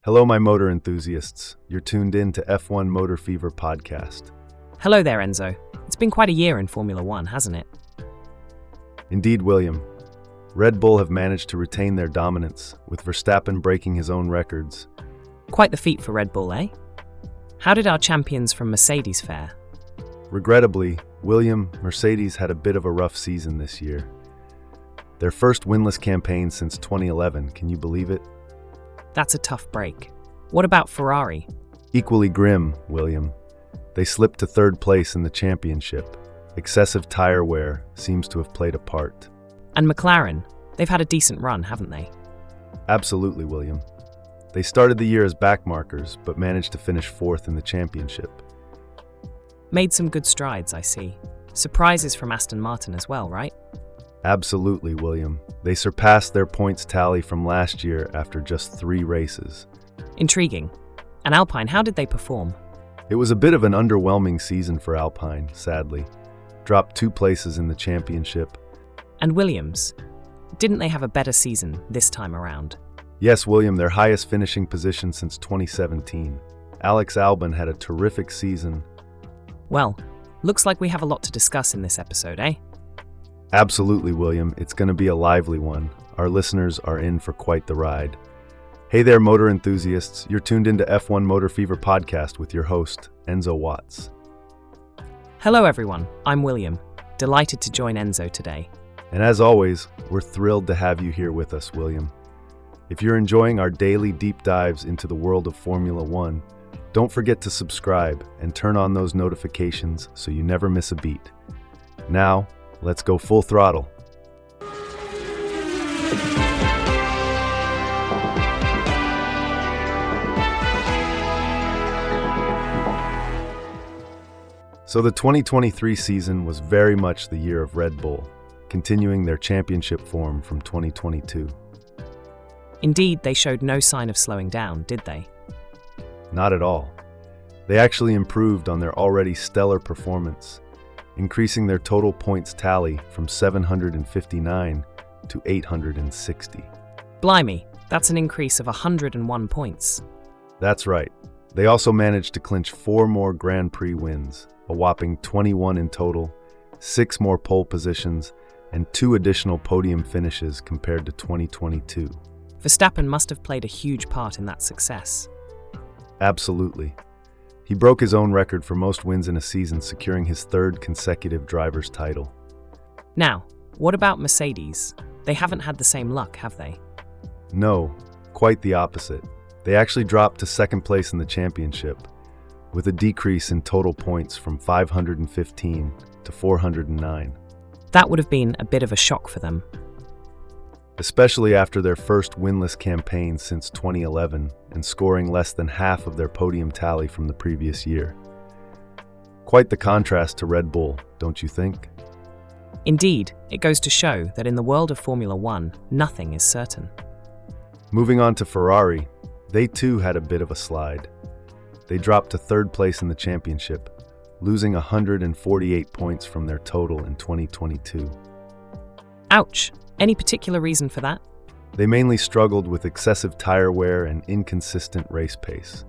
Hello, my motor enthusiasts. You're tuned in to F1 Motor Fever podcast. Hello there, Enzo. It's been quite a year in Formula One, hasn't it? Indeed, William. Red Bull have managed to retain their dominance, with Verstappen breaking his own records. Quite the feat for Red Bull, eh? How did our champions from Mercedes fare? Regrettably, William, Mercedes had a bit of a rough season this year. Their first winless campaign since 2011, can you believe it? That's a tough break. What about Ferrari? Equally grim, William. They slipped to third place in the championship. Excessive tire wear seems to have played a part. And McLaren? They've had a decent run, haven't they? Absolutely, William. They started the year as backmarkers, but managed to finish fourth in the championship. Made some good strides, I see. Surprises from Aston Martin as well, right? Absolutely, William. They surpassed their points tally from last year after just 3 races. Intriguing. And Alpine, how did they perform? It was a bit of an underwhelming season for Alpine, sadly. Dropped 2 places in the championship. And Williams? Didn't they have a better season this time around? Yes, William, their highest finishing position since 2017. Alex Albon had a terrific season. Well, looks like we have a lot to discuss in this episode, eh? Absolutely, William. It's going to be a lively one. Our listeners are in for quite the ride. Hey there, motor enthusiasts. You're tuned into F1 Motor Fever podcast with your host, Enzo Watts. Hello, everyone. I'm William. Delighted to join Enzo today. And as always, we're thrilled to have you here with us, William. If you're enjoying our daily deep dives into the world of Formula One, don't forget to subscribe and turn on those notifications so you never miss a beat. Now, let's go full throttle. So the 2023 season was very much the year of Red Bull, continuing their championship form from 2022. Indeed, they showed no sign of slowing down, did they? Not at all. They actually improved on their already stellar performance, increasing their total points tally from 759 to 860. Blimey, that's an increase of 101 points. That's right. They also managed to clinch 4 more Grand Prix wins, a whopping 21 in total, 6 more pole positions, and 2 additional podium finishes compared to 2022. Verstappen must have played a huge part in that success. Absolutely. He broke his own record for most wins in a season, securing his 3rd consecutive driver's title. Now, what about Mercedes? They haven't had the same luck, have they? No, quite the opposite. They actually dropped to 2nd place in the championship, with a decrease in total points from 515 to 409. That would have been a bit of a shock for them. Especially after their first winless campaign since 2011 and scoring less than half of their podium tally from the previous year. Quite the contrast to Red Bull, don't you think? Indeed, it goes to show that in the world of Formula One, nothing is certain. Moving on to Ferrari, they too had a bit of a slide. They dropped to 3rd place in the championship, losing 148 points from their total in 2022. Ouch! Any particular reason for that? They mainly struggled with excessive tire wear and inconsistent race pace.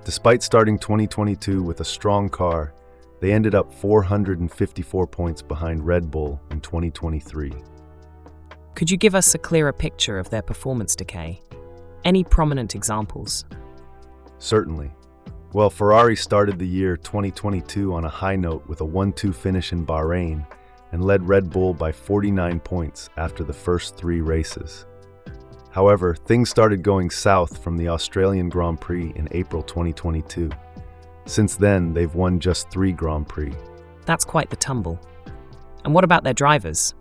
Despite starting 2022 with a strong car, they ended up 454 points behind Red Bull in 2023. Could you give us a clearer picture of their performance decay? Any prominent examples? Certainly. Well, Ferrari started the year 2022 on a high note with a 1-2 finish in Bahrain and led Red Bull by 49 points after the first 3 races. However, things started going south from the Australian Grand Prix in April 2022. Since then, they've won just 3 Grand Prix. That's quite the tumble. And what about their drivers?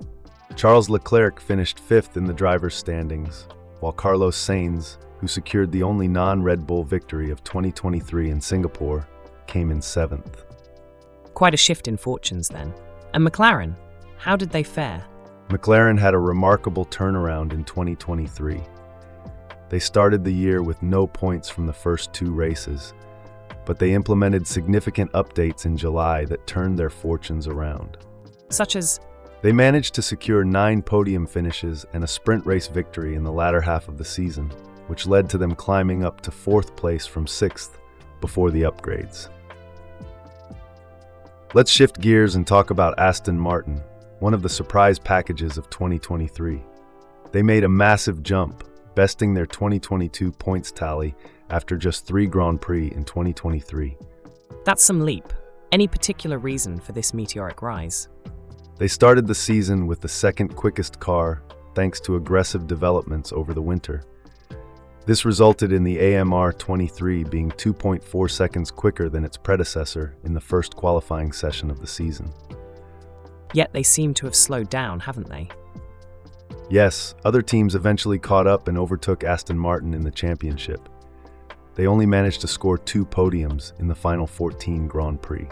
Charles Leclerc finished 5th in the drivers' standings, while Carlos Sainz, who secured the only non-Red Bull victory of 2023 in Singapore, came in 7th. Quite a shift in fortunes then. And McLaren, how did they fare? McLaren had a remarkable turnaround in 2023. They started the year with no points from the first 2 races, but they implemented significant updates in July that turned their fortunes around. Such as? They managed to secure 9 podium finishes and a sprint race victory in the latter half of the season, which led to them climbing up to fourth place from sixth before the upgrades. Let's shift gears and talk about Aston Martin, one of the surprise packages of 2023. They made a massive jump, besting their 2022 points tally after just 3 Grand Prix in 2023. That's some leap. Any particular reason for this meteoric rise? They started the season with the second quickest car, thanks to aggressive developments over the winter. This resulted in the AMR 23 being 2.4 seconds quicker than its predecessor in the first qualifying session of the season. Yet they seem to have slowed down, haven't they? Yes, other teams eventually caught up and overtook Aston Martin in the championship. They only managed to score 2 podiums in the final 14 Grand Prix.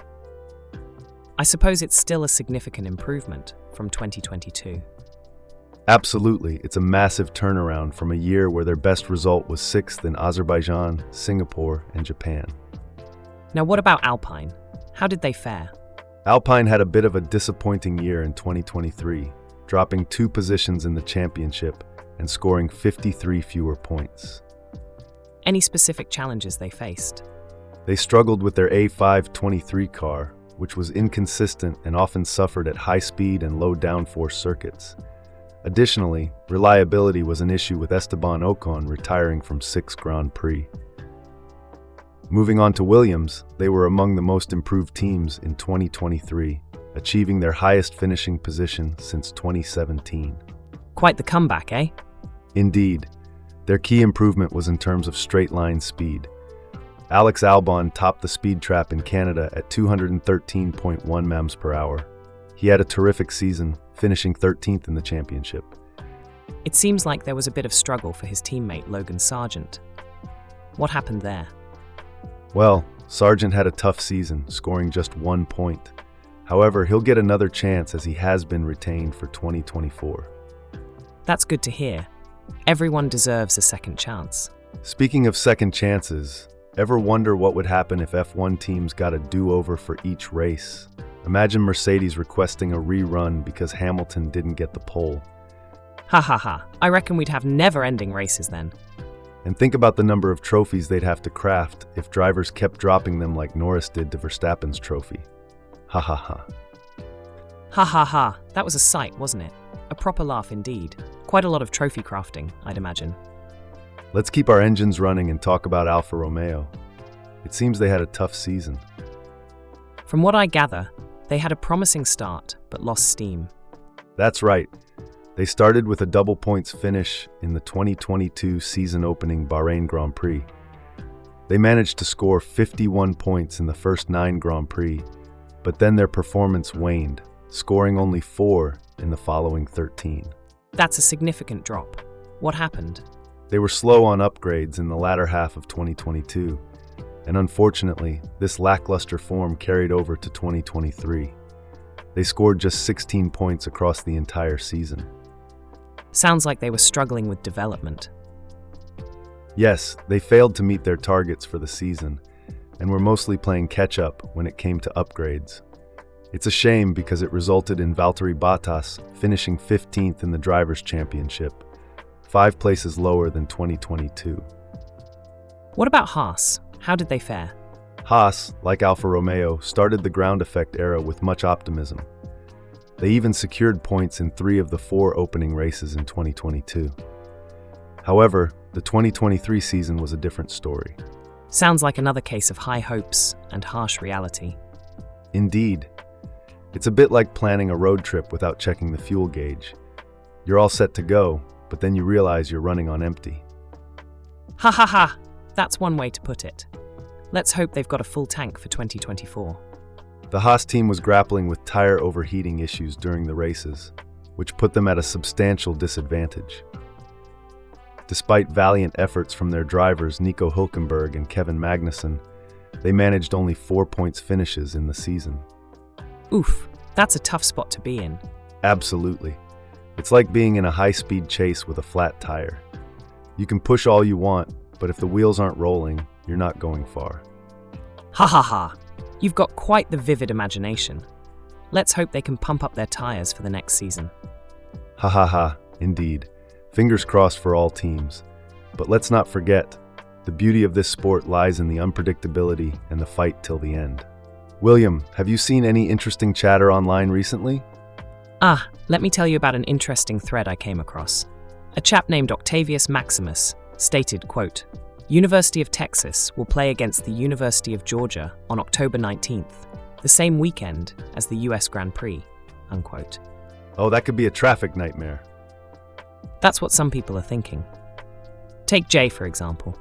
I suppose it's still a significant improvement from 2022. Absolutely, it's a massive turnaround from a year where their best result was 6th in Azerbaijan, Singapore, and Japan. Now what about Alpine? How did they fare? Alpine had a bit of a disappointing year in 2023, dropping 2 positions in the championship and scoring 53 fewer points. Any specific challenges they faced? They struggled with their A523 car, which was inconsistent and often suffered at high speed and low downforce circuits. Additionally, reliability was an issue with Esteban Ocon retiring from 6 Grand Prix. Moving on to Williams, they were among the most improved teams in 2023, achieving their highest finishing position since 2017. Quite the comeback, eh? Indeed. Their key improvement was in terms of straight-line speed. Alex Albon topped the speed trap in Canada at 213.1 mph. He had a terrific season, finishing 13th in the championship. It seems like there was a bit of struggle for his teammate Logan Sargent. What happened there? Well, Sargent had a tough season, scoring just 1 point. However, he'll get another chance as he has been retained for 2024. That's good to hear. Everyone deserves a second chance. Speaking of second chances, ever wonder what would happen if F1 teams got a do-over for each race? Imagine Mercedes requesting a rerun because Hamilton didn't get the pole. Ha ha ha, I reckon we'd have never-ending races then. And think about the number of trophies they'd have to craft if drivers kept dropping them like Norris did to Verstappen's trophy. Ha ha ha. Ha ha ha, that was a sight, wasn't it? A proper laugh indeed. Quite a lot of trophy crafting, I'd imagine. Let's keep our engines running and talk about Alfa Romeo. It seems they had a tough season. From what I gather, they had a promising start, but lost steam. That's right. They started with a double points finish in the 2022 season-opening Bahrain Grand Prix. They managed to score 51 points in the first 9 Grand Prix, but then their performance waned, scoring only 4 in the following 13. That's a significant drop. What happened? They were slow on upgrades in the latter half of 2022, and unfortunately, this lackluster form carried over to 2023. They scored just 16 points across the entire season. Sounds like they were struggling with development. Yes, they failed to meet their targets for the season, and were mostly playing catch-up when it came to upgrades. It's a shame because it resulted in Valtteri Bottas finishing 15th in the Drivers' Championship, 5 places lower than 2022. What about Haas? How did they fare? Haas, like Alfa Romeo, started the ground effect era with much optimism. They even secured points in 3 of the 4 opening races in 2022. However, the 2023 season was a different story. Sounds like another case of high hopes and harsh reality. Indeed. It's a bit like planning a road trip without checking the fuel gauge. You're all set to go, but then you realize you're running on empty. Ha ha ha! That's one way to put it. Let's hope they've got a full tank for 2024. The Haas team was grappling with tire overheating issues during the races, which put them at a substantial disadvantage. Despite valiant efforts from their drivers Nico Hülkenberg and Kevin Magnussen, they managed only 4 points finishes in the season. Oof, that's a tough spot to be in. Absolutely. It's like being in a high-speed chase with a flat tire. You can push all you want, but if the wheels aren't rolling, you're not going far. Ha ha ha! You've got quite the vivid imagination. Let's hope they can pump up their tires for the next season. Ha ha ha, indeed. Fingers crossed for all teams. But let's not forget, the beauty of this sport lies in the unpredictability and the fight till the end. William, have you seen any interesting chatter online recently? Let me tell you about an interesting thread I came across. A chap named Octavius Maximus stated, quote, University of Texas will play against the University of Georgia on October 19th, the same weekend as the US Grand Prix, unquote. Oh, that could be a traffic nightmare. That's what some people are thinking. Take Jay, for example.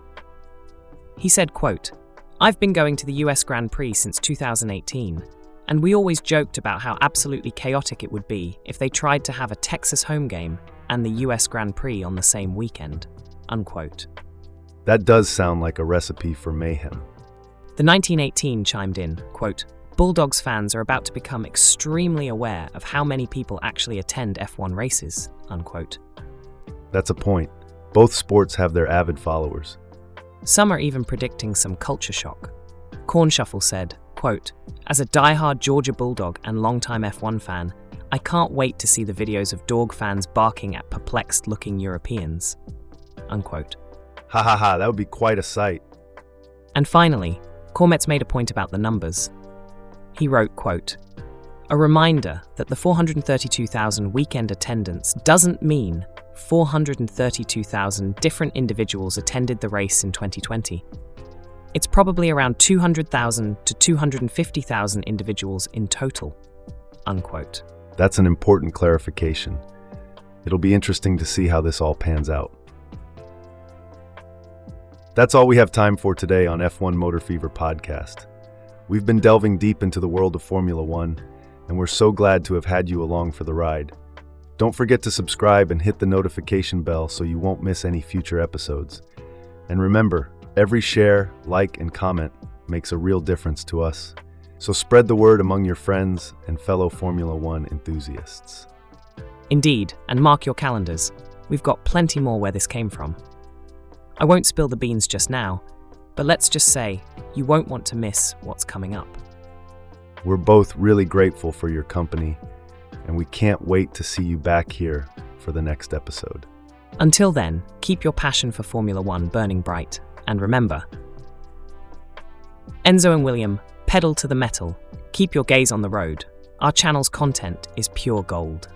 He said, quote, I've been going to the US Grand Prix since 2018, and we always joked about how absolutely chaotic it would be if they tried to have a Texas home game and the US Grand Prix on the same weekend, unquote. That does sound like a recipe for mayhem. The 1918 chimed in, quote, Bulldogs fans are about to become extremely aware of how many people actually attend F1 races, unquote. That's a point. Both sports have their avid followers. Some are even predicting some culture shock. Corn Shuffle said, quote, As a diehard Georgia Bulldog and longtime F1 fan, I can't wait to see the videos of dog fans barking at perplexed-looking Europeans, unquote. Ha ha ha, that would be quite a sight. And finally, Cormetz made a point about the numbers. He wrote, quote, A reminder that the 432,000 weekend attendance doesn't mean 432,000 different individuals attended the race in 2020. It's probably around 200,000 to 250,000 individuals in total, unquote. That's an important clarification. It'll be interesting to see how this all pans out. That's all we have time for today on F1 Motor Fever podcast. We've been delving deep into the world of Formula One, and we're so glad to have had you along for the ride. Don't forget to subscribe and hit the notification bell so you won't miss any future episodes. And remember, every share, like, and comment makes a real difference to us. So spread the word among your friends and fellow Formula One enthusiasts. Indeed, and mark your calendars. We've got plenty more where this came from. I won't spill the beans just now, but let's just say you won't want to miss what's coming up. We're both really grateful for your company, and we can't wait to see you back here for the next episode. Until then, keep your passion for Formula One burning bright, and remember, Enzo and William, pedal to the metal, keep your gaze on the road. Our channel's content is pure gold.